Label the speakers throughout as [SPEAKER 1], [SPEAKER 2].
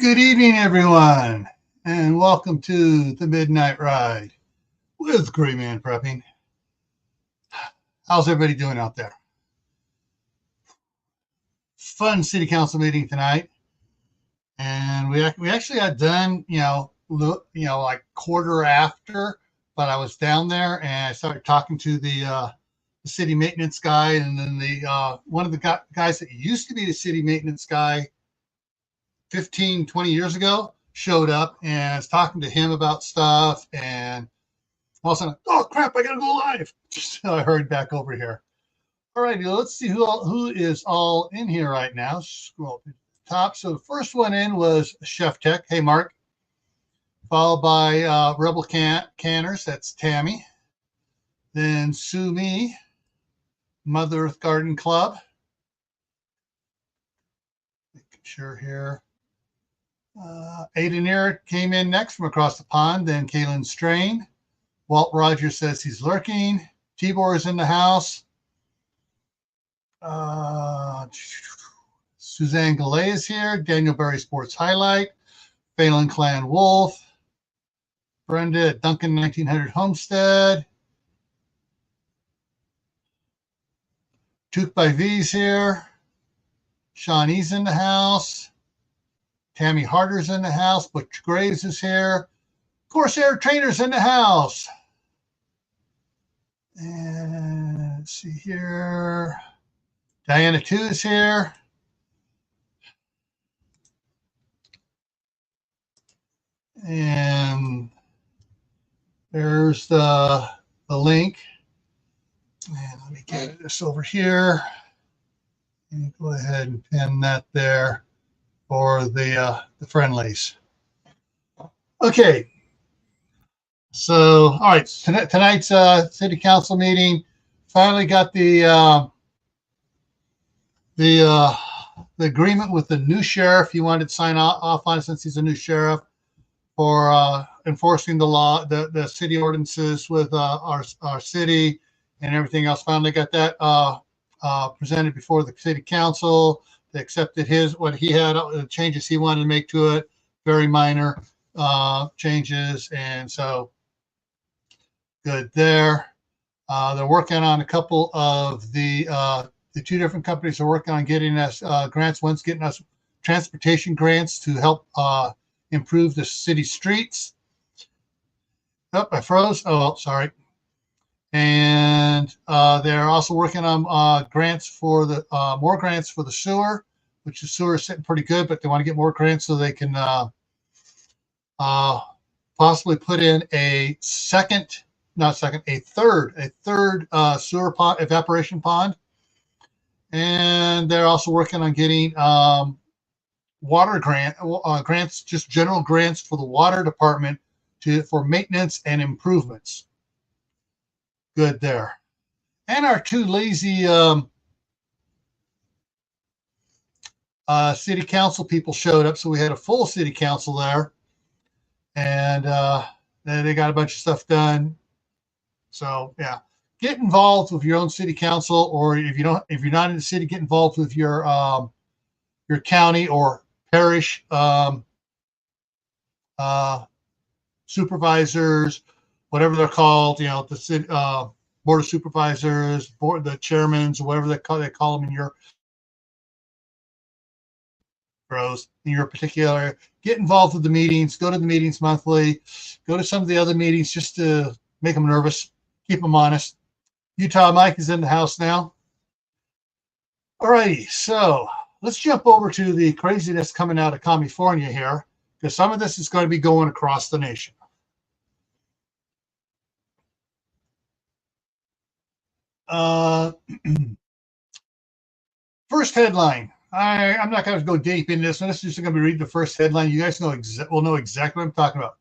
[SPEAKER 1] Good evening, everyone, and welcome to the Midnight Ride with Grayman Prepping. How's everybody doing out there? Fun city council meeting tonight, and we actually got done, like quarter after. But I was down there and I started talking to the city maintenance guy, and then the one of the guys that used to be the city maintenance guy 15, 20 years ago showed up, and I was talking to him about stuff, and all of a sudden, oh crap, I gotta go live. So I hurried back over here. All righty, let's see who is all in here right now. Scroll to the top. So the first one in was Chef Tech. Hey, Mark. Followed by Rebel Canners. That's Tammy. Then Sue Me, Mother Earth Garden Club. Making sure here. Aiden came in next from across the pond. Then Kaylin Strain. Walt Rogers says he's lurking. Tibor is in the house. Suzanne Gallet is here. Daniel Berry Sports Highlight. Phelan Clan Wolf. Brenda at Duncan 1900 Homestead. Took by V's here. Shawnee's in the house. Tammy Harder's in the house. Butch Graves is here. Corsair Trainer's in the house. And let's see here. Diana 2 is here. And there's the link. And let me get this over here. And go ahead and pin that there for the friendlies. Okay. So, all right, tonight's city council meeting finally got the agreement with the new sheriff. He wanted to sign off on it since he's a new sheriff for enforcing the law, the city ordinances with our city and everything else. Finally got that presented before the city council. They accepted what he had, the changes he wanted to make to it, very minor changes, and so good there. They're working on a couple of the two different companies are working on getting us grants. One's getting us transportation grants to help improve the city streets. Oh, I froze. Oh, sorry. And they're also working on grants for the more grants for the sewer, which the sewer is sitting pretty good, but they want to get more grants so they can possibly put in a third sewer pond, evaporation pond. And they're also working on getting water grants, just general grants for the water department for maintenance and improvements. Good there. And our two lazy city council people showed up, so we had a full city council there, and then they got a bunch of stuff done. So yeah, get involved with your own city council, or if you're not in the city, get involved with your county or parish supervisors, whatever they're called. The city board of supervisors, the chairmans, whatever they call them in your particular. Get involved with the meetings. Go to the meetings monthly. Go to some of the other meetings just to make them nervous. Keep them honest. Utah Mike is in the house now. All righty, so let's jump over to the craziness coming out of California here, because some of this is going to be going across the nation. First headline. I'm not going to go deep in this one. This is just going to be reading the first headline. You guys will know exactly what I'm talking about.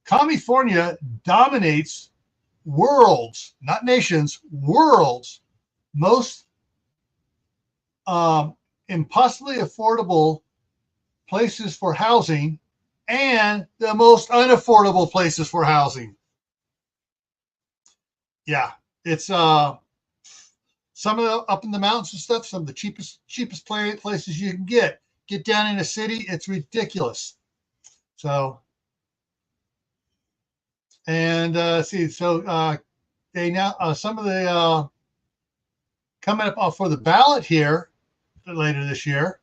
[SPEAKER 1] California dominates world's, not nations, world's most impossibly affordable places for housing and the most unaffordable places for housing. Yeah, it's some of the up in the mountains and stuff, some of the cheapest places you can get. get down in the city, it's ridiculous. So, and see, so they now some of the coming up for the ballot here later this year.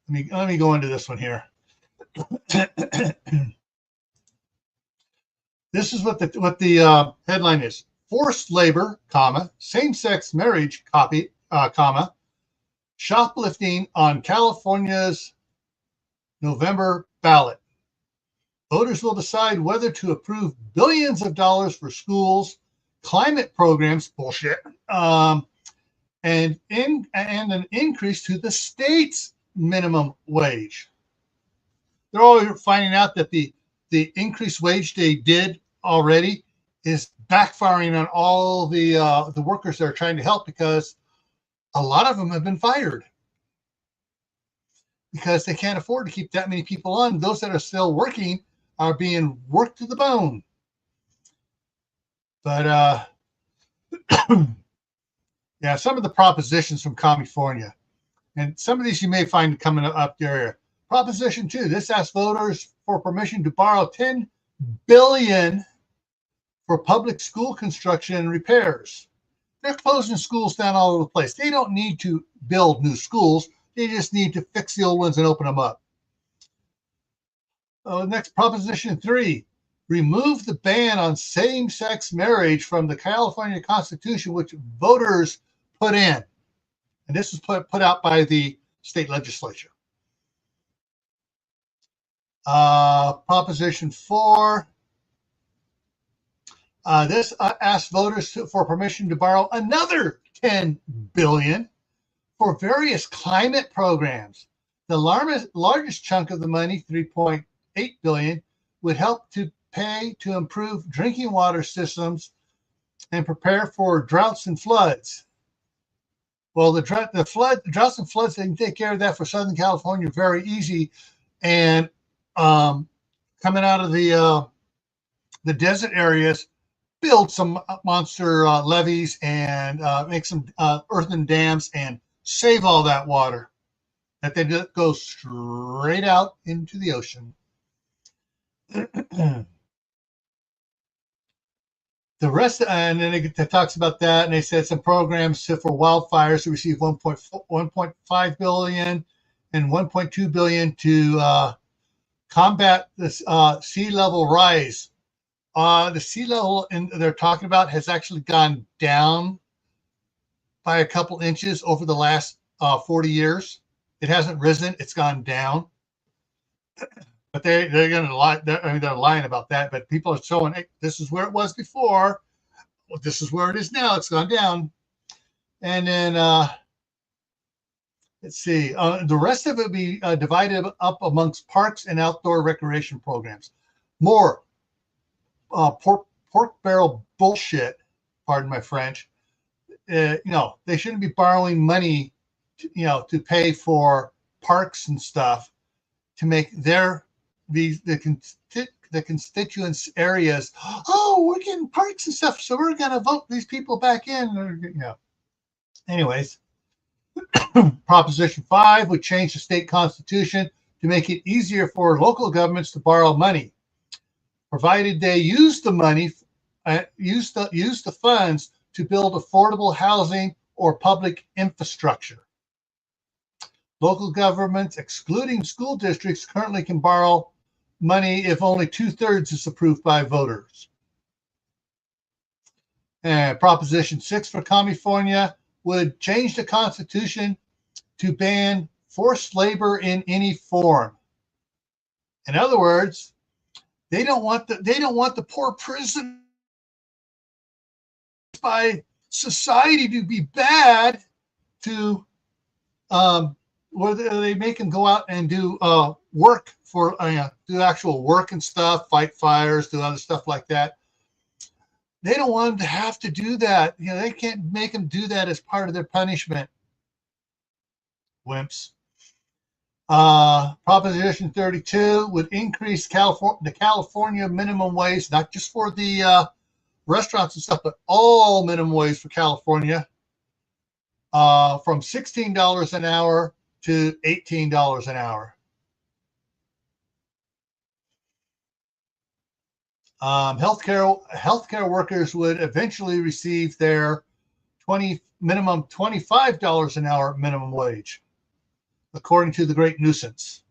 [SPEAKER 1] Let me go into this one here. This is what the headline is: forced labor, comma, same-sex marriage, comma, shoplifting on California's November ballot. Voters will decide whether to approve billions of dollars for schools, climate programs, bullshit, and an increase to the state's minimum wage. They're all finding out that the increased wage they did already is backfiring on all the workers they're trying to help, because a lot of them have been fired because they can't afford to keep that many people on. Those that are still working are being worked to the bone. But yeah, some of the propositions from California, and some of these you may find coming up there. Proposition 2, this asks voters for permission to borrow $10 billion for public school construction and repairs. They're closing schools down all over the place. They don't need to build new schools. They just need to fix the old ones and open them up. Next, Proposition 3, remove the ban on same-sex marriage from the California Constitution, which voters put in. And this was put out by the state legislature. Proposition 4, this asks voters for permission to borrow another $10 billion for various climate programs. The largest chunk of the money, $3.8 billion, would help to pay to improve drinking water systems and prepare for droughts and floods. Well, the droughts and floods, they can take care of that for Southern California very easy. And coming out of the desert areas, build some monster levees and make some earthen dams and save all that water that then goes straight out into the ocean. The rest, and then it talks about that, and they said some programs for wildfires to receive 1.5 billion and 1.2 billion to combat this sea level rise. The sea level they're talking about has actually gone down by a couple inches over the last 40 years. It hasn't risen; it's gone down. But they're going to lie. They're lying about that. But people are showing, hey, this is where it was before. Well, this is where it is now. It's gone down. And then let's see. The rest of it will be divided up amongst parks and outdoor recreation programs. More pork barrel bullshit. Pardon my French. They shouldn't be borrowing money, to pay for parks and stuff to make the constituents areas. Oh, we're getting parks and stuff, so we're going to vote these people back in. Anyways, Proposition 5 would change the state constitution to make it easier for local governments to borrow money, provided they use the money, use the funds to build affordable housing or public infrastructure. Local governments, excluding school districts, currently can borrow money if only 2/3 is approved by voters. And Proposition 6 for California would change the Constitution to ban forced labor in any form. In other words, they don't want the poor prisoners by society to be bad to where they make them go out and do work for do actual work and stuff, fight fires, do other stuff like that. They don't want them to have to do that. They can't make them do that as part of their punishment. Wimps. Proposition 32 would increase the California minimum wage, not just for the restaurants and stuff, but all minimum wage for California, from $16 an hour to $18 an hour. Healthcare workers would eventually receive their minimum $25 an hour minimum wage, according to the Great Nuisance.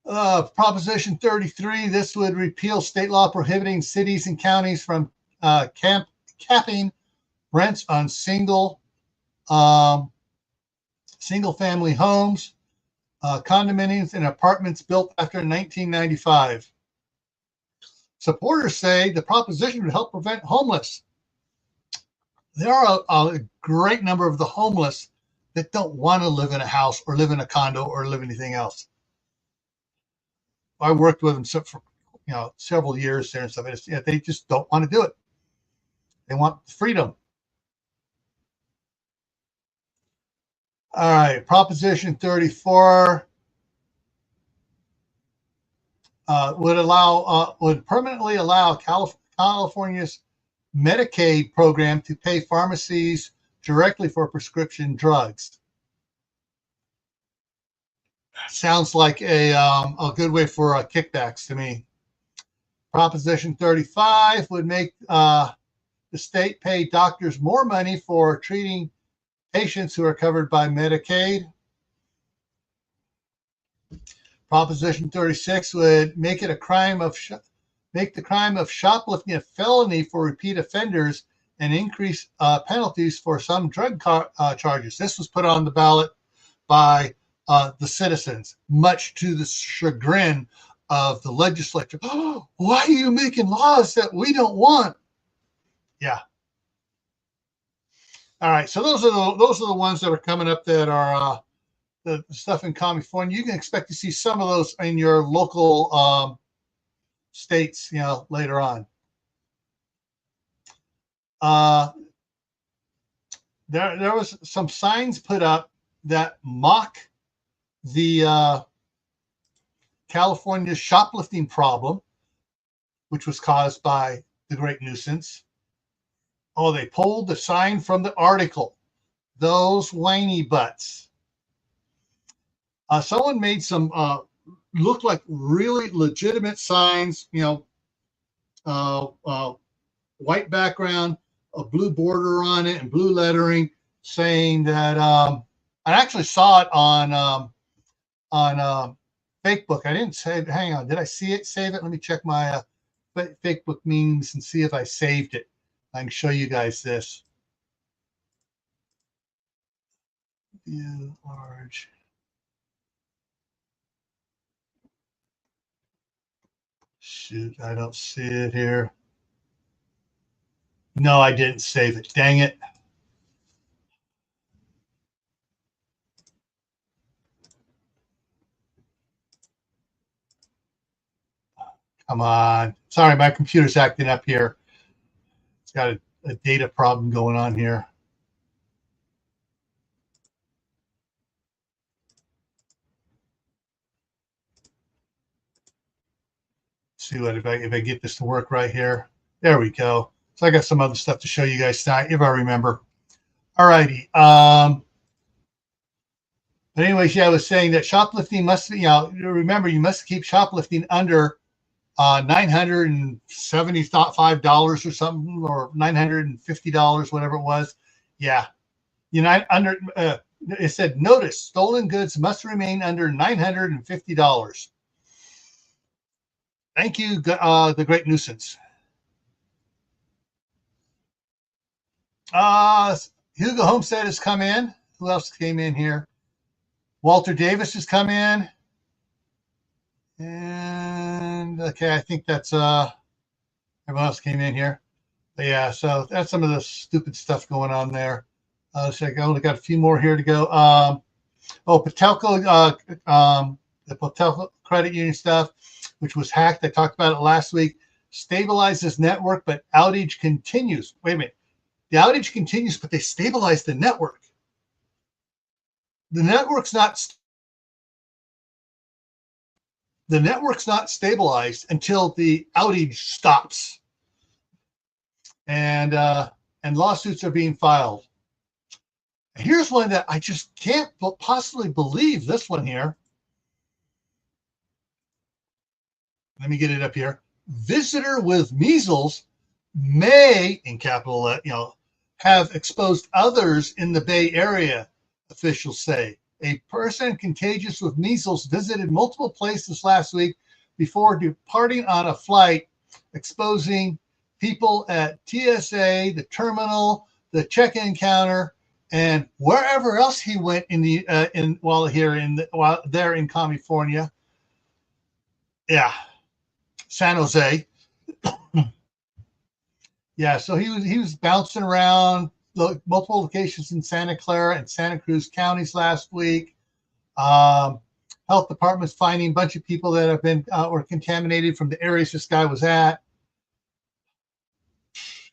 [SPEAKER 1] Proposition 33, this would repeal state law prohibiting cities and counties from capping rents on single family homes, condominiums, and apartments built after 1995. Supporters say the proposition would help prevent homeless. There are a great number of the homeless that don't want to live in a house or live in a condo or live anything else. I worked with them for several years there and stuff. They just don't want to do it. They want freedom. All right, Proposition 34 would permanently allow California's Medicaid program to pay pharmacies directly for prescription drugs. Sounds like a good way for kickbacks to me. Proposition 35 would make the state pay doctors more money for treating patients who are covered by Medicaid. Proposition 36 would make it a crime of make the crime of shoplifting a felony for repeat offenders and increase penalties for some drug charges. This was put on the ballot by the citizens, much to the chagrin of the legislature. Oh, why are you making laws that we don't want? Yeah. All right. So those are the ones that are coming up that are the stuff in California. You can expect to see some of those in your local states, later on. There was some signs put up that mock the California shoplifting problem, which was caused by the Great Nuisance. Oh, they pulled the sign from the article. Those whiny butts. Someone made some look like really legitimate signs, white background, a blue border on it, and blue lettering, saying that I actually saw it on Facebook. I didn't save. Hang on, did I save it? Let me check my Facebook memes and see if I saved it. I can show you guys this. View large. Shoot, I don't see it here. No, I didn't save it. Dang it. Come on. Sorry, my computer's acting up here. It's got a data problem going on here. Let's see what if I get this to work right here. There we go. So I got some other stuff to show you guys tonight, if I remember. All righty. But anyways, I was saying that shoplifting must be, remember, you must keep shoplifting under $975 or something, or $950, whatever it was. Yeah. It said, notice, stolen goods must remain under $950. Thank you, the Great Nuisance. Hugo Homestead has come in. Who else came in here? Walter Davis has come in. And okay, I think that's everyone else came in here. But yeah, so that's some of the stupid stuff going on there. So I only got a few more here to go. Patelco, the Patelco credit union stuff, which was hacked. I talked about it last week. Stabilizes network, but outage continues. Wait a minute. The outage continues, but they stabilize the network. The network's not stabilized until the outage stops, and lawsuits are being filed. Here's one that I just can't possibly believe. This one here. Let me get it up here. Visitor with measles may, in capital, have exposed others in the Bay Area, officials say. A person contagious with measles visited multiple places last week before departing on a flight, exposing people at TSA, the terminal, the check-in counter, and wherever else he went while there in California. Yeah, San Jose. Yeah, so he was bouncing around multiple locations in Santa Clara and Santa Cruz counties last week. Health department's finding a bunch of people that have been or contaminated from the areas this guy was at.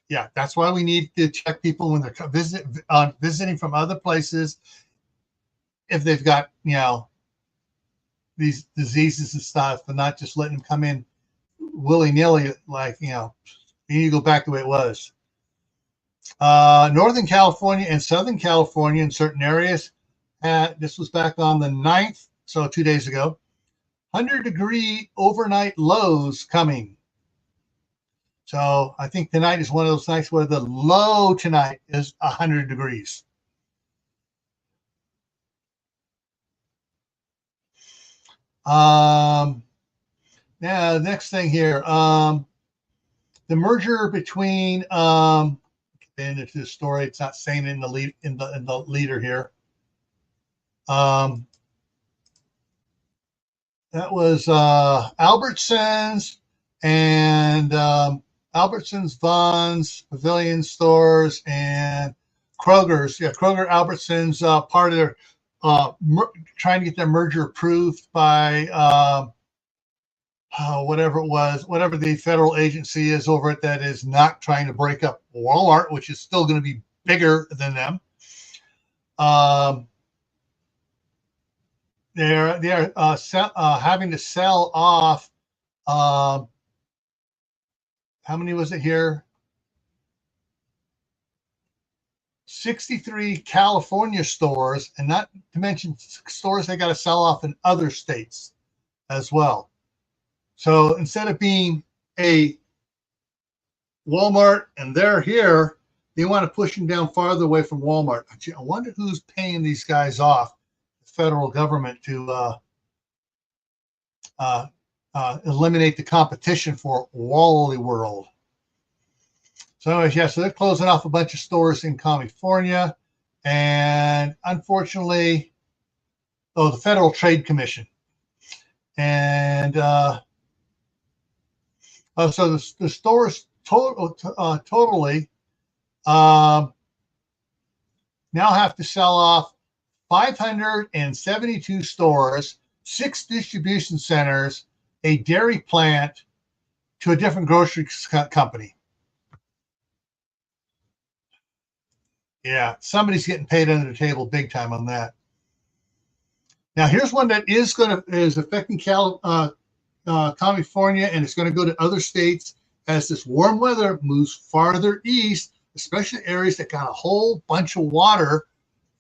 [SPEAKER 1] Yeah, that's why we need to check people when they're visiting from other places if they've got these diseases and stuff, and not just letting them come in willy-nilly, like you need to go back the way it was. Northern California and Southern California in certain areas. This was back on the 9th, so 2 days ago. 100-degree overnight lows coming. So I think tonight is one of those nights where the low tonight is 100 degrees. Now, next thing here. The merger between into the story, it's not saying in the lead in the leader here. That was Albertsons and Albertsons, Vons, Pavilion Stores, and Kroger's. Yeah, Kroger, Albertsons, part of their trying to get their merger approved by whatever it was, whatever the federal agency is over it that is not trying to break up Walmart, which is still going to be bigger than them. They're having to sell off. How many was it here? 63 California stores, and not to mention stores they got to sell off in other states as well. So instead of being a Walmart and they're here, they want to push them down farther away from Walmart. I wonder who's paying these guys off, the federal government, to eliminate the competition for Wally World. So anyways, yeah, so they're closing off a bunch of stores in California. And unfortunately, the Federal Trade Commission. And so the stores totally now have to sell off 572 stores, 6 distribution centers, a dairy plant to a different grocery company. Yeah, somebody's getting paid under the table big time on that. Now, here's one that is affecting California, and it's going to go to other states as this warm weather moves farther east, especially areas that got a whole bunch of water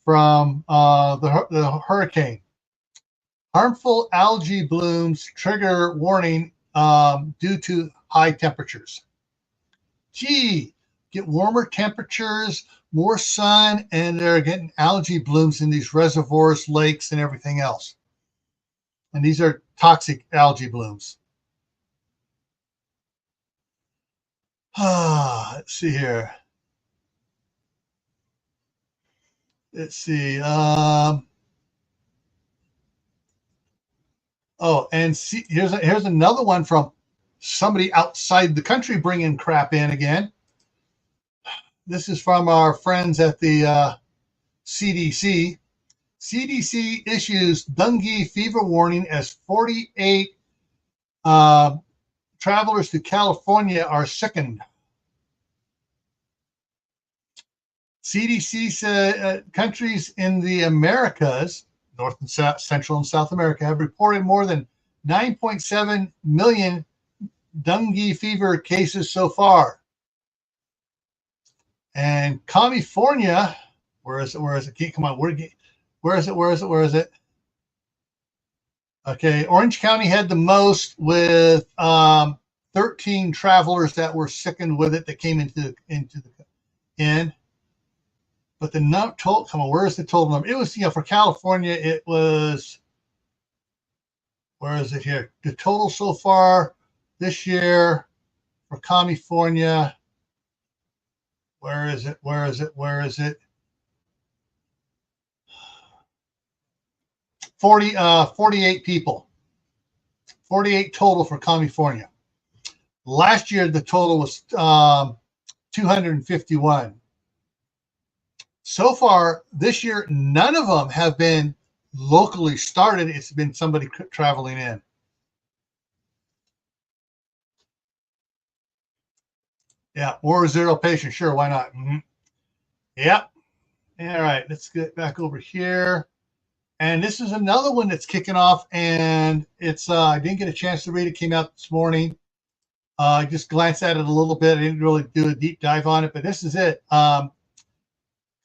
[SPEAKER 1] from the hurricane. Harmful algae blooms trigger warning due to high temperatures. Gee, get warmer temperatures, more sun, and they're getting algae blooms in these reservoirs, lakes, and everything else. And these are toxic algae blooms. Let's see here. Let's see. And see, here's another one from somebody outside the country bringing crap in again. This is from our friends at the CDC. CDC issues dengue fever warning as 48 travelers to California are sickened. CDC said countries in the Americas, North and South, Central and South America, have reported more than 9.7 million dengue fever cases so far. And California Where is it? Where is it? Come on. Where is it? Where is it? Where is it? Okay, Orange County had the most with 13 travelers that were sickened with it that came into the in. But the total, come on, where is the total number? It was, for California, it was, where is it here? The total so far this year for California, where is it? Where is it? Where is it? 48 people. 48 total for California. Last year, the total was 251. So far this year, none of them have been locally started. It's been somebody traveling in. Yeah, or zero patients. Sure, why not? Mm-hmm. Yep. All right, let's get back over here. And this is another one that's kicking off, and it's I didn't get a chance to read it. Came out this morning. I just glanced at it a little bit. I didn't really do a deep dive on it, but this is it.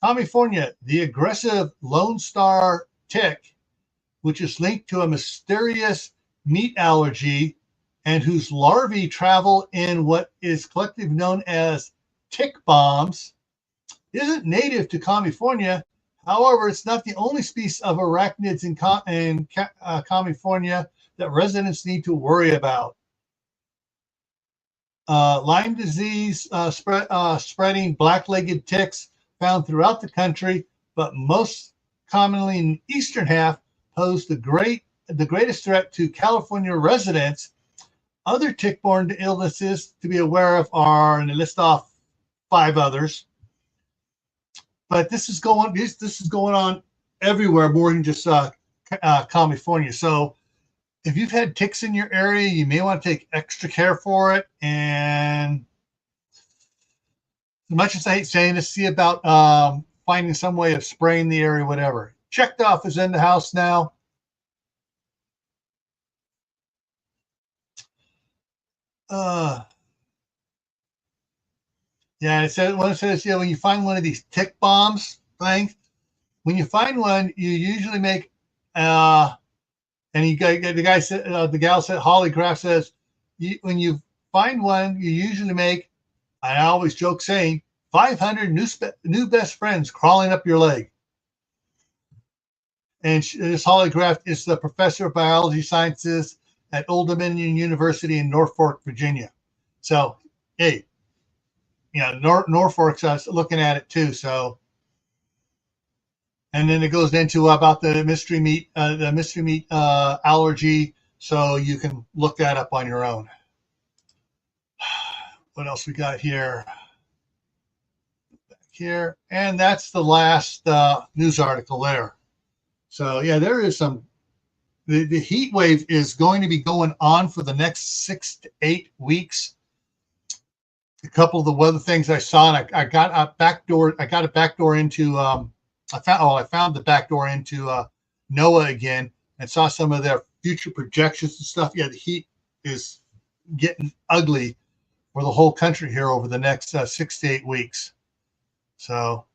[SPEAKER 1] California, the aggressive Lone Star tick, which is linked to a mysterious meat allergy and whose larvae travel in what is collectively known as tick bombs, isn't native to California. However, it's not the only species of arachnids in California that residents need to worry about. Lyme disease spreading black-legged ticks found throughout the country, but most commonly in the eastern half, pose the greatest threat to California residents. Other tick-borne illnesses to be aware of are, and they list off 5 others. But this is going on everywhere, more than just California. So if you've had ticks in your area, you may want to take extra care for it. And as much as I hate saying this, see about finding some way of spraying the area, whatever. Checked off is in the house now. Yeah, it says when it says, when you find one of these tick bombs things, when you find one, you usually make and the gal said, Holly Graff says, when you find one, you usually make, I always joke saying, 500 new best friends crawling up your leg. And this Holly Graff is the professor of biology sciences at Old Dominion University in Norfolk, Virginia. So, hey, Norfolk's looking at it too. So, and then it goes into about the mystery meat allergy. So you can look that up on your own. What else we got here? Back here, and that's the last news article there. So yeah, there is some. The heat wave is going to be going on for the next 6 to 8 weeks. A couple of the weather things I saw, and I got a backdoor. I got a backdoor into. I found the backdoor into NOAA again, and saw some of their future projections and stuff. Yeah, the heat is getting ugly for the whole country here over the next 6 to 8 weeks. So,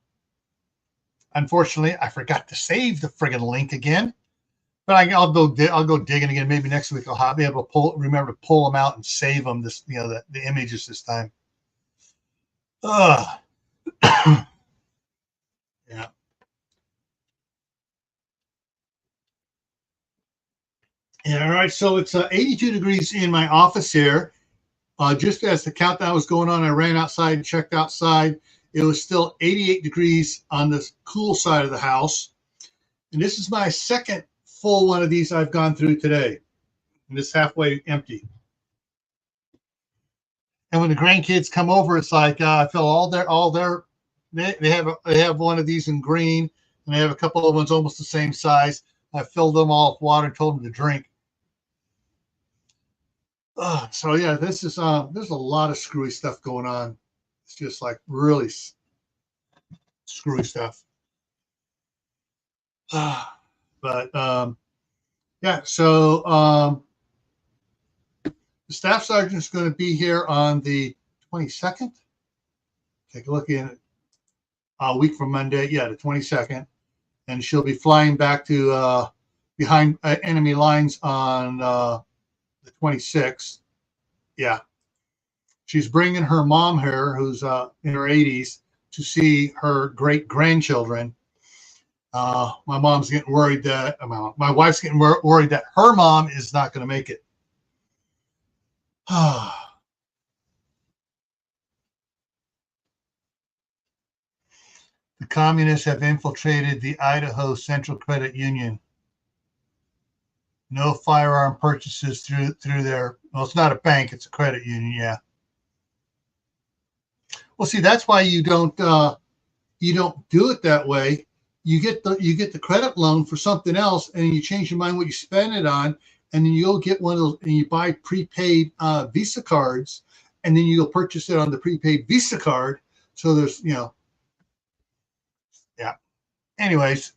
[SPEAKER 1] unfortunately, I forgot to save the friggin' link again. But I'll go digging again. Maybe next week I'll be able to remember to pull them out and save them. The images this time. Yeah. Yeah. All right. So it's 82 degrees in my office here. Just as the countdown was going on, I ran outside and checked outside. It was still 88 degrees on the cool side of the house. And this is my second full one of these I've gone through today. And it's halfway empty. And when the grandkids come over, it's like I fill they have one of these in green, and they have a couple of ones almost the same size. I filled them all with water and told them to drink. So yeah, this is there's a lot of screwy stuff going on. It's just like really screwy stuff. But yeah, so the staff sergeant is going to be here on the 22nd. Take a look at it. a week from Monday. Yeah, the 22nd. And she'll be flying back to behind enemy lines on the 26th. Yeah. She's bringing her mom here, who's in her 80s, to see her great grandchildren. My mom's getting worried that my wife's getting worried that her mom is not going to make it. The communists have infiltrated the Idaho Central Credit Union. No firearm purchases through there. Well, it's not a bank; it's a credit union. Yeah. Well, see, that's why you don't do it that way. You get the credit loan for something else, and you change your mind what you spend it on, and then you'll get one of those, and you buy prepaid Visa cards, and then you'll purchase it on the prepaid Visa card. So there's, yeah. Anyways,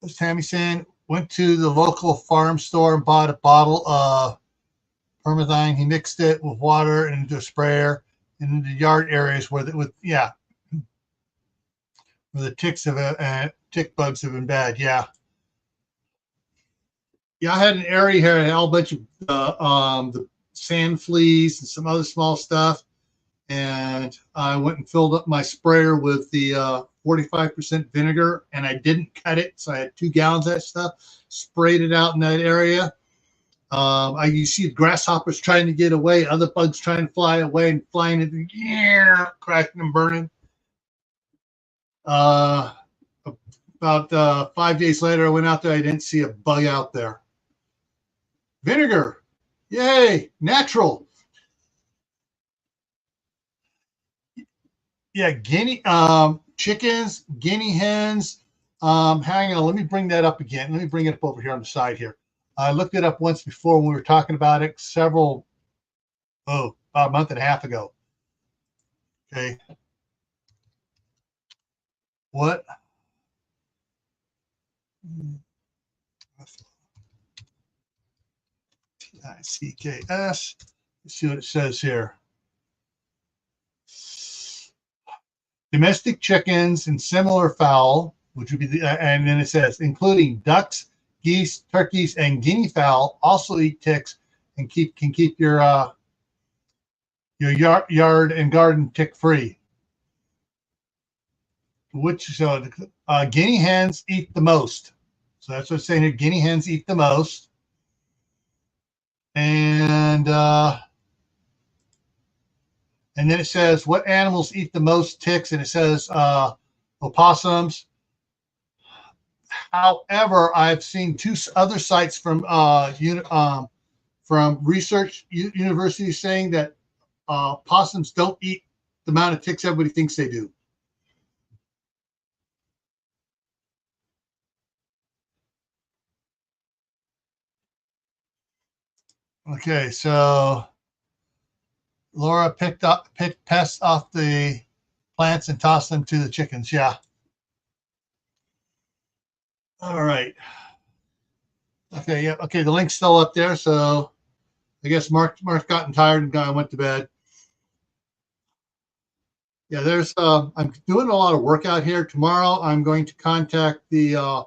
[SPEAKER 1] as Tammy saying, went to the local farm store and bought a bottle of permethine. He mixed it with water and into a sprayer in the yard areas where where the tick bugs have been bad. Yeah. Yeah, I had an area here and a whole bunch of the sand fleas and some other small stuff. And I went and filled up my sprayer with the 45% vinegar, and I didn't cut it. So I had 2 gallons of that stuff, sprayed it out in that area. You see grasshoppers trying to get away, other bugs trying to fly away and flying and crashing and burning. About 5 days later, I went out there. I didn't see a bug out there. Vinegar, yay, natural. Yeah, guinea chickens, guinea hens. Hang on, let me bring that up again. Let me bring it up over here on the side here. I looked it up once before when we were talking about it about a month and a half ago. Okay. What? TICKS. Let's see what it says here. Domestic chickens and similar fowl, which would be and then it says, including ducks, geese, turkeys, and guinea fowl, also eat ticks and can keep your yard and garden tick free. Guinea hens eat the most. So that's what it's saying here. Guinea hens eat the most. And then it says what animals eat the most ticks, and it says opossums. However, I've seen 2 other sites from research universities saying that possums don't eat the amount of ticks everybody thinks they do. Okay, so Laura picked pests off the plants and tossed them to the chickens. Yeah. All right. Okay. Yeah. Okay. The link's still up there. So I guess Mark's gotten tired and went to bed. Yeah. I'm doing a lot of work out here. Tomorrow I'm going to contact the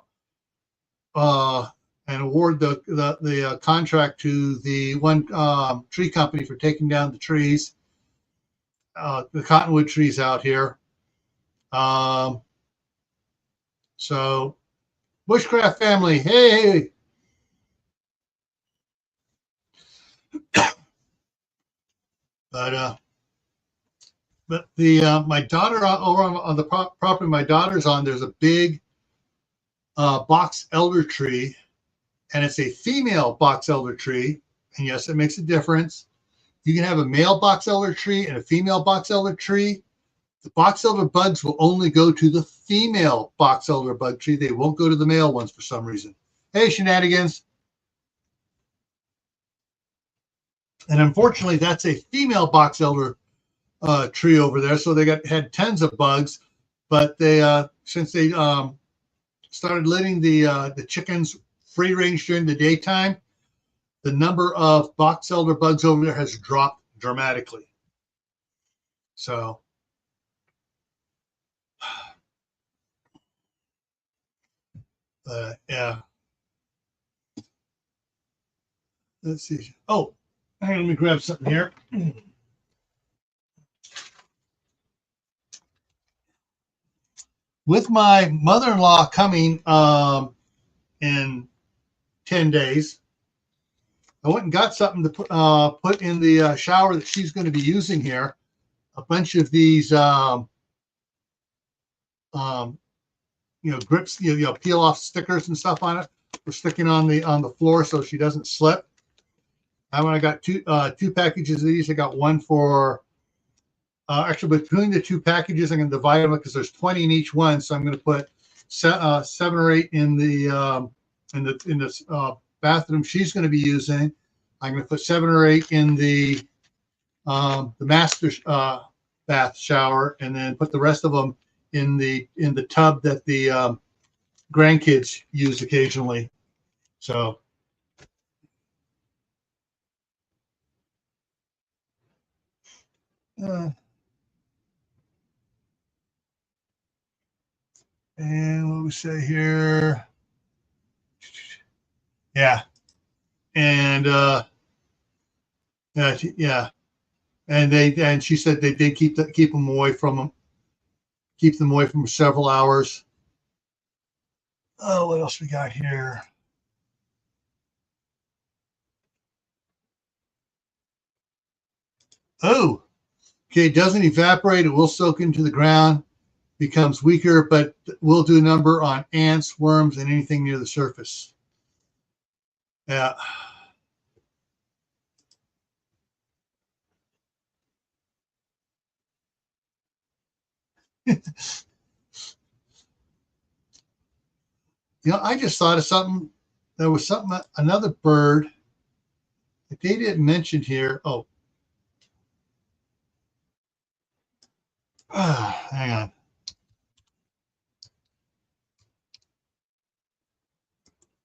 [SPEAKER 1] and award the contract to the one tree company for taking down the trees, the cottonwood trees out here. So Bushcraft family, hey. But the my daughter over on the property my daughter's on, there's a big box elder tree, and it's a female box elder tree. And yes, it makes a difference. You can have a male box elder tree and a female box elder tree. The box elder bugs will only go to the female box elder bug tree. They won't go to the male ones for some reason. Hey, shenanigans. And unfortunately, that's a female box elder tree over there. So they had tons of bugs, but they since they started letting the chickens free range during the daytime, the number of box elder bugs over there has dropped dramatically. So Yeah. Let's see. Oh, hang on, let me grab something here. With my mother-in-law coming in 10 days, I went and got something to put in the shower that she's going to be using here. A bunch of these, grips, peel off stickers and stuff on it. We're sticking on the floor so she doesn't slip. I got two packages of these. I got one for actually between the two packages. I'm going to divide them because there's 20 in each one. So I'm going to put 7 or 8 in the bathroom she's going to be using. I'm going to put 7 or 8 in the master bath shower, and then put the rest of them in the tub that the grandkids use occasionally. So and what we say here, yeah, and yeah, and she said they did keep them away from several hours. Oh, what else we got here? Oh, okay, it doesn't evaporate. It will soak into the ground, becomes weaker, but will do a number on ants, worms, and anything near the surface. Yeah. I just thought of something. There was another bird that they didn't mention here. Oh, hang on.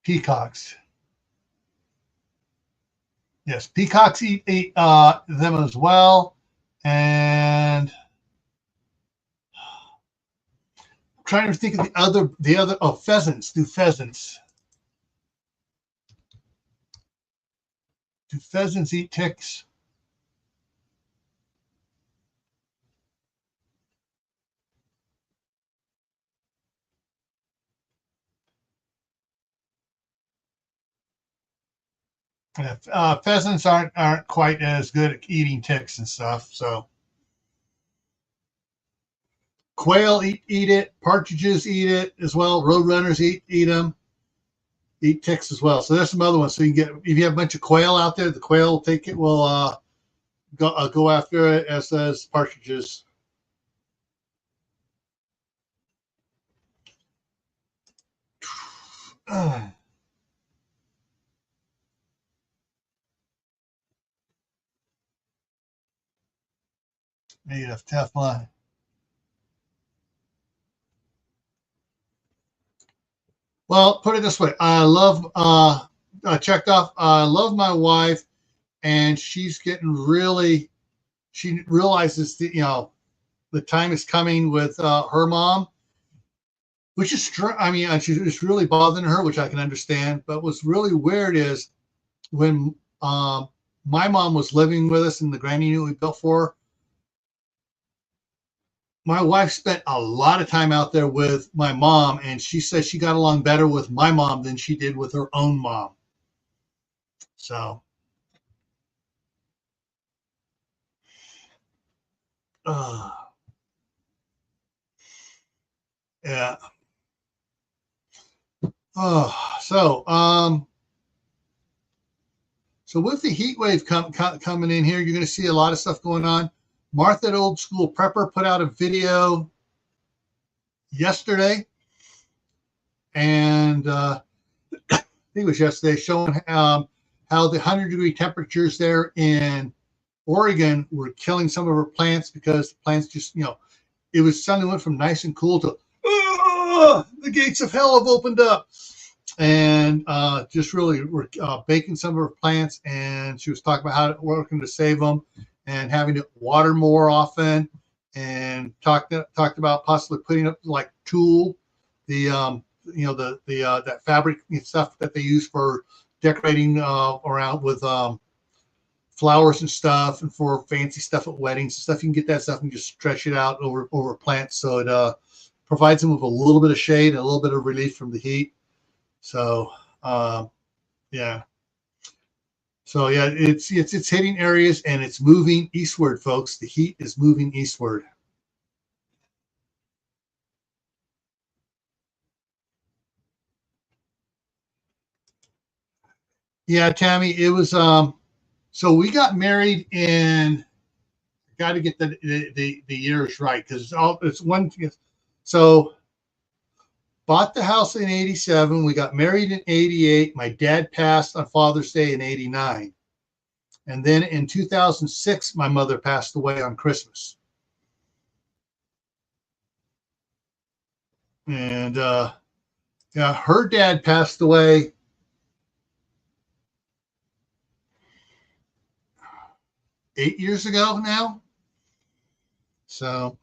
[SPEAKER 1] Peacocks. Yes, peacocks eat them as well. And I'm trying to think of the other. Oh, pheasants. Do pheasants eat ticks? Pheasants aren't quite as good at eating ticks and stuff. So quail eat it. Partridges eat it as well. Roadrunners eat them. Eat ticks as well. So there's some other ones. So you can get, if you have a bunch of quail out there, the quail will go after it as partridges. Made of Teflon. Well, put it this way. I love checked off. I love my wife, and she's getting really. She realizes that the time is coming with her mom, which is it's really bothering her, which I can understand. But what's really weird is when my mom was living with us in the granny unit we built for her, my wife spent a lot of time out there with my mom, and she said she got along better with my mom than she did with her own mom. So, yeah. So with the heat wave coming in here, you're going to see a lot of stuff going on. Martha at Old School Prepper put out a video yesterday, and I think it was yesterday, showing how the 100-degree temperatures there in Oregon were killing some of her plants, because the plants just, it was suddenly went from nice and cool to the gates of hell have opened up, and just really were baking some of her plants. And she was talking about how working to save them and having to water more often, and talked about possibly putting up like tulle, the that fabric stuff that they use for decorating around with flowers and stuff, and for fancy stuff at weddings and stuff. You can get that stuff and just stretch it out over plants, so it provides them with a little bit of shade and a little bit of relief from the heat. So yeah. So yeah, it's hitting areas and it's moving eastward, folks. The heat is moving eastward. Yeah, Tammy, it was so we got married in, got to get the years right, because it's one. So bought the house in 87. We got married in 88. My dad passed on Father's Day in 89. And then in 2006, my mother passed away on Christmas. And yeah, her dad passed away 8 years ago now. So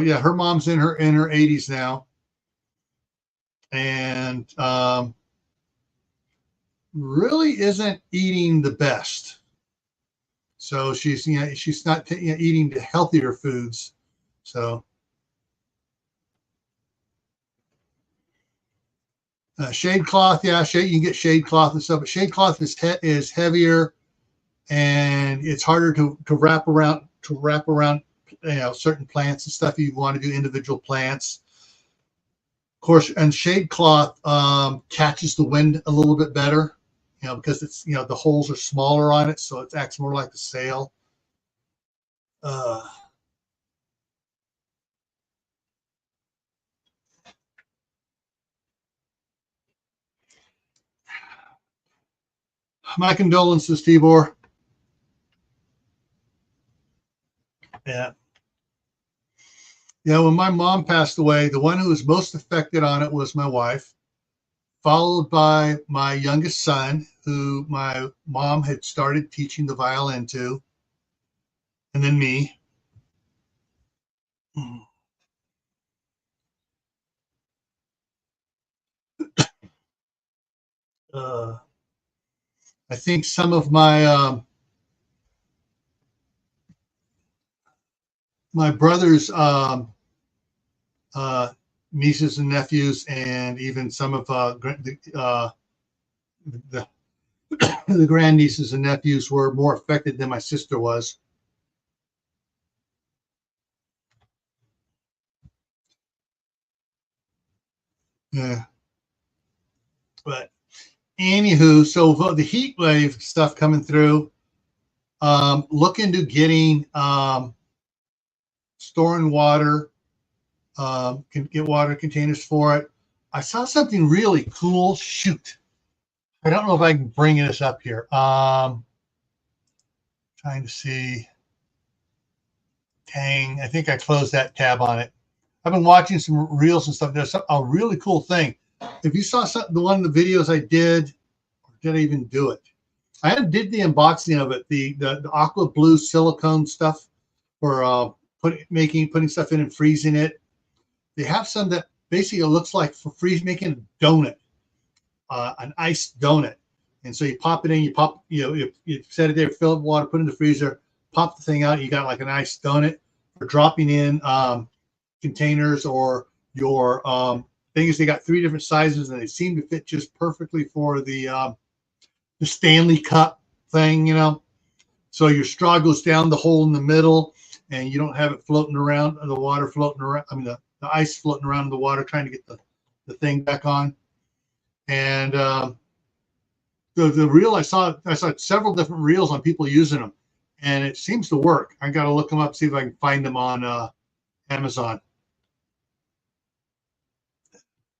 [SPEAKER 1] yeah, her mom's in her 80s now, and really isn't eating the best. So she's not eating the healthier foods. So shade cloth, yeah, shade, you can get shade cloth and stuff, but shade cloth is heavier, and it's harder to wrap around certain plants and stuff. You want to do individual plants, of course. And shade cloth catches the wind a little bit better, because it's the holes are smaller on it, so it acts more like a sail. My condolences, Tibor. Yeah. When my mom passed away, the one who was most affected on it was my wife, followed by my youngest son, who my mom had started teaching the violin to, and then me. I think some of my brother's nieces and nephews, and even some of the the grandnieces and nephews were more affected than my sister was. Yeah. But anywho, so the heat wave stuff coming through, look into getting storing water, can get water containers for it. I saw something really cool. Shoot, I don't know if I can bring this up here. Trying to see. Dang, I think I closed that tab on it. I've been watching some reels and stuff. There's a really cool thing. If you saw the one of the videos I did, or did I even do it? I did the unboxing of it. The aqua blue silicone stuff for putting stuff in and freezing it. They have some that basically it looks like for making a donut, an iced donut. And so you pop it in, you set it there, fill it with water, put it in the freezer, pop the thing out, you got like an iced donut. For dropping in containers or your things. They got 3 different sizes, and they seem to fit just perfectly for the Stanley Cup thing, So your straw goes down the hole in the middle, and you don't have it floating around, the water floating around. I mean, the ice floating around in the water, trying to get the thing back on. And the reel I saw several different reels on people using them, and it seems to work. I got to look them up, see if I can find them on Amazon,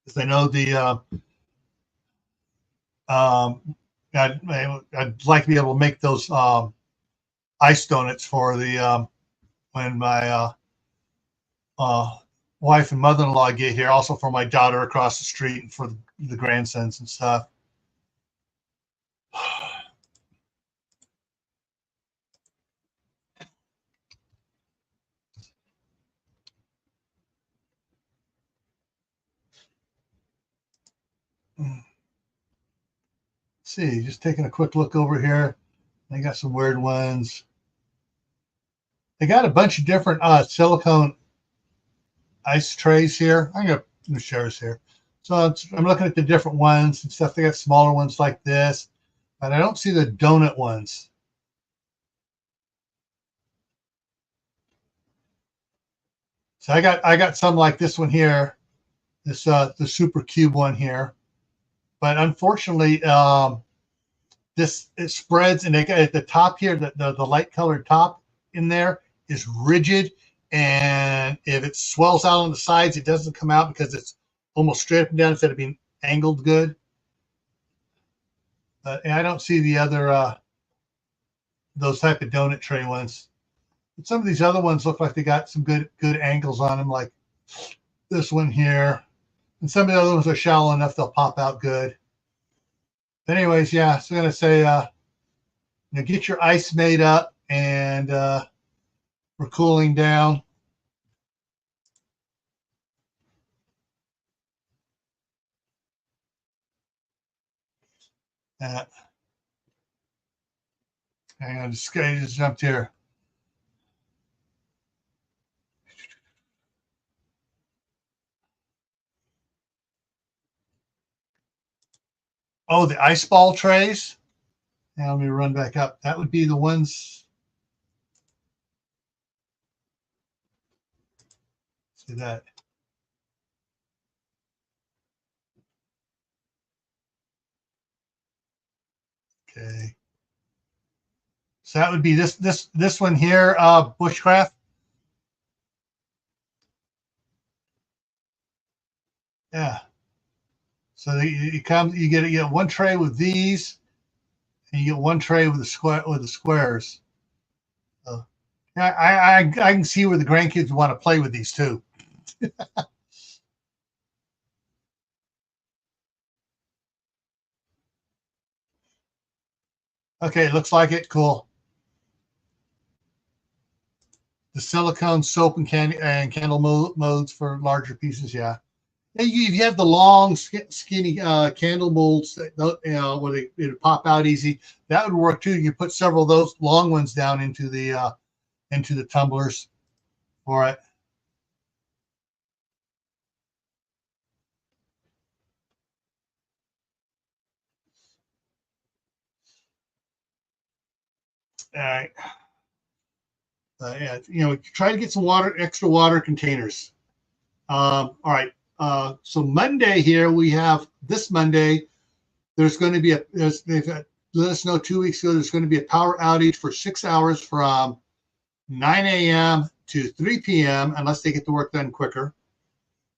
[SPEAKER 1] because I know I'd like to be able to make those ice donuts for the when my wife and mother-in-law get here, also for my daughter across the street, and for the grandsons and stuff. See, just taking a quick look over here. They got some weird ones. They got a bunch of different silicone ice trays here. I'm gonna share this here. So I'm looking at the different ones and stuff. They got smaller ones like this, but I don't see the donut ones. So I got some like this one here, this the super cube one here, but unfortunately this it spreads, and they got at the top here, the light colored top in there is rigid, and if it swells out on the sides, it doesn't come out because it's almost straight up and down instead of being angled good. And I don't see the other those type of donut tray ones. But some of these other ones look like they got some good angles on them, like this one here. And some of the other ones are shallow enough they'll pop out good. But anyways, yeah, so I'm gonna say get your ice made up, and we're cooling down. Hang on, this guy just jumped here. Oh, the ice ball trays. Now let me run back up. That would be the ones. See that? Okay. So that would be this one here, bushcraft. Yeah. So you get one tray with these, and you get one tray with the squares. So, yeah, I can see where the grandkids want to play with these too. Okay, looks like it. Cool. The silicone soap and candle modes for larger pieces. Yeah. If you have the long, skinny candle molds that where they pop out easy, that would work too. You put several of those long ones down into the tumblers for it. All right. Yeah, try to get some extra water containers. All right. So Monday here we have this Monday. There's going to be they've let us know 2 weeks ago. There's going to be a power outage for 6 hours from 9 a.m. to 3 p.m. unless they get the work done quicker.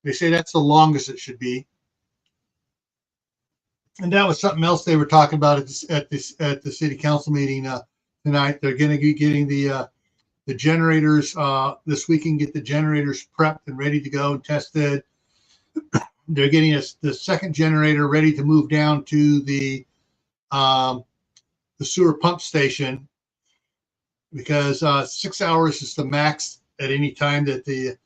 [SPEAKER 1] They say that's the longest it should be. And that was something else they were talking about at the city council meeting tonight. They're going to be getting the generators this weekend. Get the generators prepped and ready to go and tested. They're getting the second generator ready to move down to the sewer pump station, because 6 hours is the max at any time that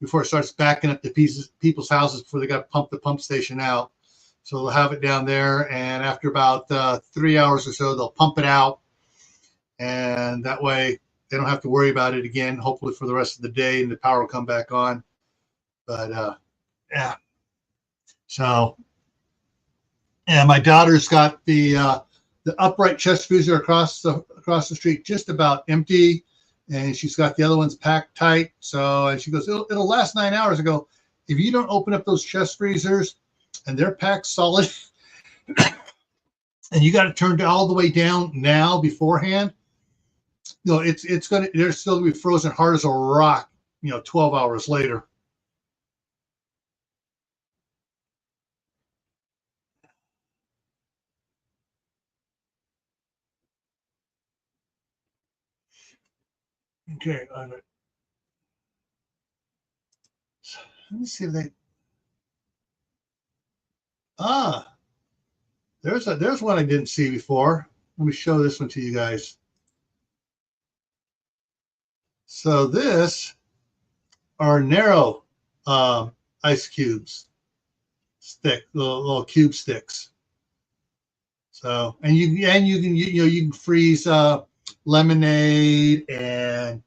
[SPEAKER 1] before it starts backing up the people's houses before they got to pump the pump station out. So they'll have it down there, and after about 3 hours or so, they'll pump it out, and that way they don't have to worry about it again, hopefully for the rest of the day, and the power will come back on. But yeah. So yeah, my daughter's got the upright chest freezer across the street just about empty, and she's got the other ones packed tight. So, and she goes, it'll last 9 hours. I go, if you don't open up those chest freezers and they're packed solid, and you got to turn it all the way down now beforehand, they're still gonna be frozen hard as a rock, 12 hours later. Okay, let me see if they. Ah, there's one I didn't see before. Let me show this one to you guys. So this are narrow ice cubes. stick, little cube sticks. So, and you can you can freeze lemonade, and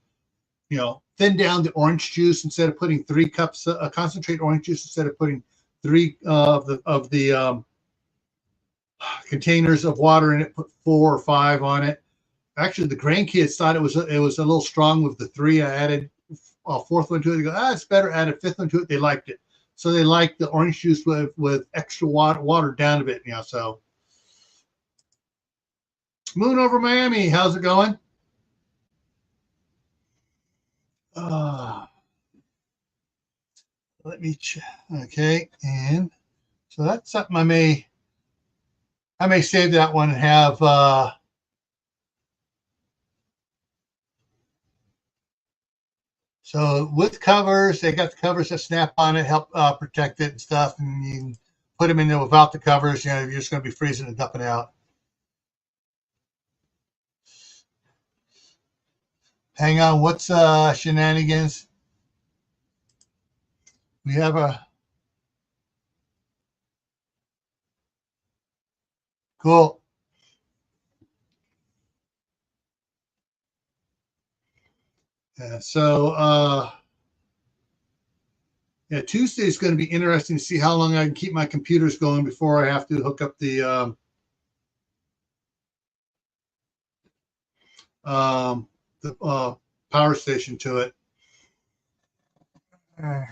[SPEAKER 1] thin down the orange juice instead of putting 3 cups concentrate orange juice instead of putting 3 of the containers of water in it. Put 4 or 5 on it. Actually, the grandkids thought it was a little strong with the 3. I added a 4th one to it. They go, it's better. Add a 5th one to it. They liked it. So they liked the orange juice with extra watered down a bit. So Moon over Miami, how's it going? Let me check. Okay, and so that's something I may save that one and have so with covers, they got the covers that snap on it, help protect it and stuff, and you can put them in there without the covers. You're just going to be freezing and dumping out. Hang on, what's shenanigans? We have a cool. Yeah, so yeah, Tuesday is going to be interesting to see how long I can keep my computers going before I have to hook up the power station to it. And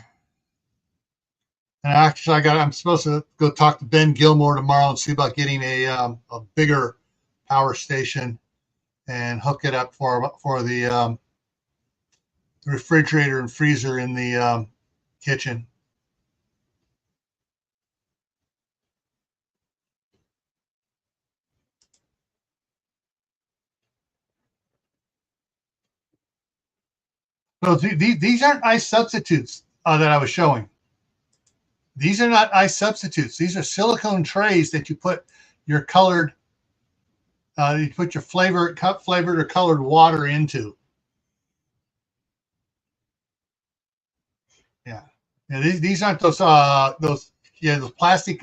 [SPEAKER 1] actually, I'm supposed to go talk to Ben Gilmore tomorrow and see about getting a bigger power station and hook it up for the refrigerator and freezer in the kitchen. No, these aren't ice substitutes that I was showing. These are not ice substitutes. These are silicone trays that you put your colored, you put your flavored or colored water into. Yeah, these aren't those plastic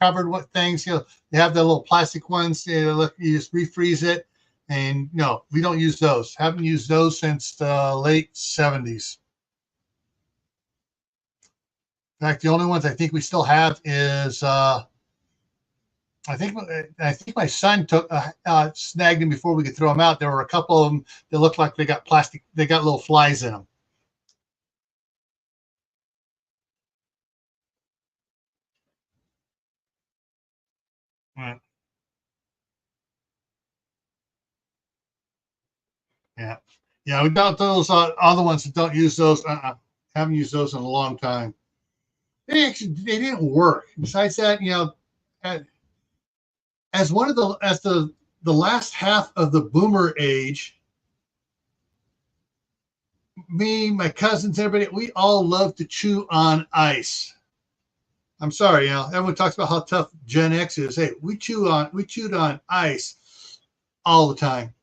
[SPEAKER 1] covered things. They have the little plastic ones. You just refreeze it, and no, we don't use those. Haven't used those since the late 70s. In fact, the only ones I think we still have is I think my son snagged them before we could throw them out. There were a couple of them that looked like they got plastic. They got little flies in them. Right. Yeah, yeah. We got those other ones that don't use those. Haven't used those in a long time. They didn't work. Besides that, as the last half of the boomer age, me, my cousins, everybody, we all love to chew on ice. I'm sorry, everyone talks about how tough Gen X is. Hey, we chewed on ice all the time.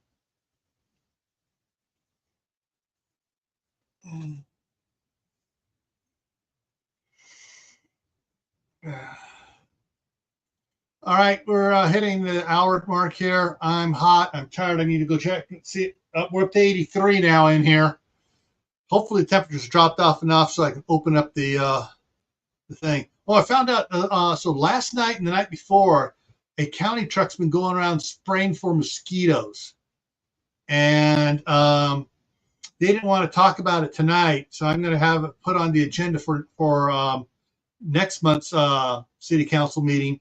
[SPEAKER 1] All right, we're hitting the hour mark here. I'm hot. I'm tired. I need to go check. See, we're up to 83 now in here. Hopefully, the temperature's dropped off enough so I can open up the thing. Oh, I found out. So last night and the night before, a county truck's been going around spraying for mosquitoes, and they didn't want to talk about it tonight. So I'm going to have it put on the agenda for next month's city council meeting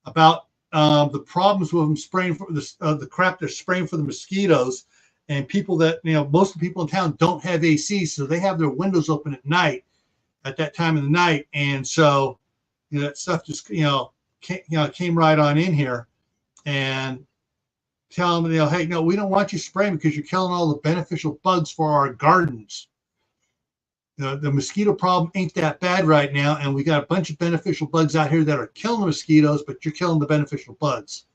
[SPEAKER 1] about the problems with them spraying for the crap they're spraying for the mosquitoes, and people that most of the people in town don't have AC, so they have their windows open at night at that time of the night, and so that stuff just came right on in here, and tell them hey, no, we don't want you spraying because you're killing all the beneficial bugs for our gardens. The mosquito problem ain't that bad right now, and we got a bunch of beneficial bugs out here that are killing the mosquitoes, but you're killing the beneficial bugs.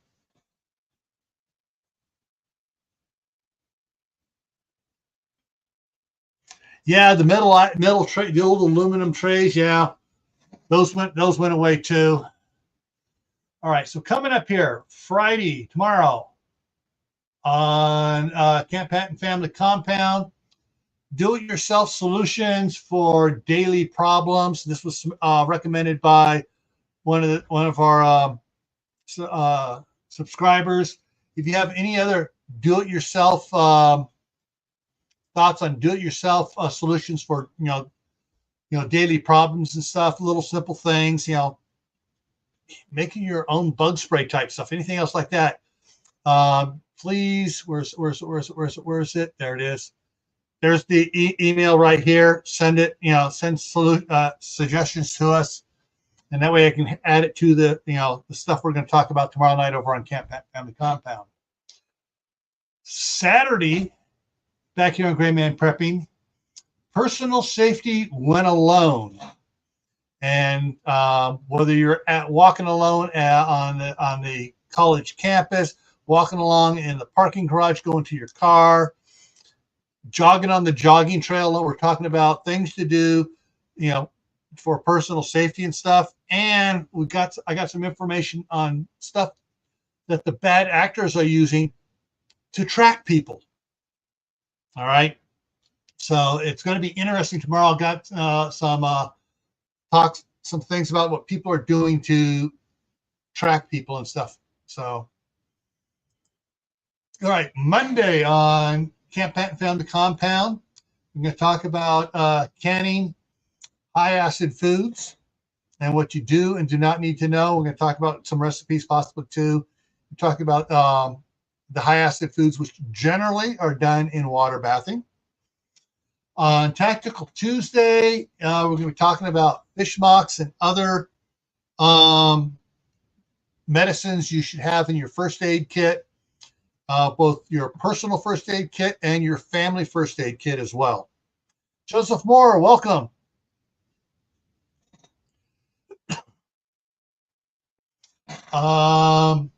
[SPEAKER 1] Yeah, the metal tray, the old aluminum trays. Yeah, those went away too. All right, so coming up here Friday, tomorrow, on Camp Patton Family Compound, do-it-yourself solutions for daily problems. This was recommended by one of our subscribers. If you have any other do-it-yourself thoughts on do-it-yourself solutions for daily problems and stuff, little simple things, making your own bug spray type stuff, anything else like that, please, where's it? There it is. There's the email right here. Send it, send suggestions to us, and that way I can add it to the stuff we're going to talk about tomorrow night over on Camp Family Compound. Saturday, back here on Gray Man Prepping, personal safety when alone. And whether you're walking alone on the college campus, walking along in the parking garage, going to your car, jogging on the jogging trail that we're talking about, things to do, for personal safety and stuff. And I got some information on stuff that the bad actors are using to track people. All right. So it's going to be interesting tomorrow. I've got some things about what people are doing to track people and stuff. So, all right, Monday on Camp Patton Family Compound, we're going to talk about canning high acid foods and what you do and do not need to know. We're going to talk about some recipes possibly too. We're talking about the high acid foods, which generally are done in water bathing. On Tactical Tuesday, we're going to be talking about fish mocks and other medicines you should have in your first aid kit, both your personal first aid kit and your family first aid kit as well. Joseph Moore, welcome. And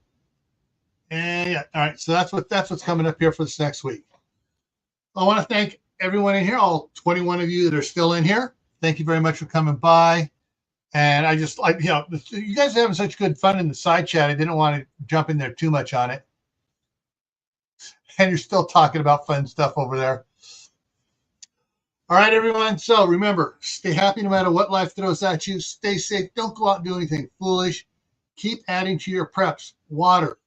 [SPEAKER 1] yeah, all right. So that's what's coming up here for this next week. I want to thank everyone in here, all 21 of you that are still in here. Thank you very much for coming by. And I just like, you guys are having such good fun in the side chat. I didn't want to jump in there too much on it. And you're still talking about fun stuff over there. All right, everyone. So remember, stay happy no matter what life throws at you. Stay safe. Don't go out and do anything foolish. Keep adding to your preps. Water.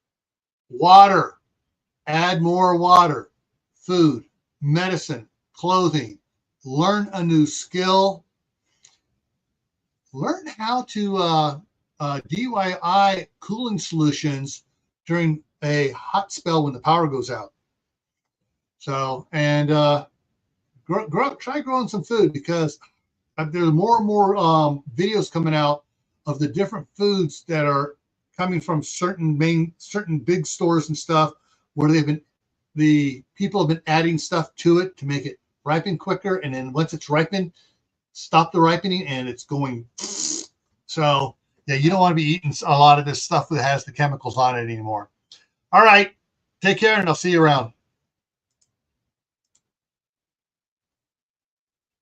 [SPEAKER 1] Add more water. Food, medicine, clothing. Learn a new skill. Learn how to DIY cooling solutions during a hot spell when the power goes out. So, and try growing some food, because there's more and more videos coming out of the different foods that are coming from certain big stores and stuff, where the people have been adding stuff to it to make it ripen quicker, and then once it's ripened, stop the ripening, and it's going. So yeah, you don't want to be eating a lot of this stuff that has the chemicals on it anymore. All right, take care, and I'll see you around.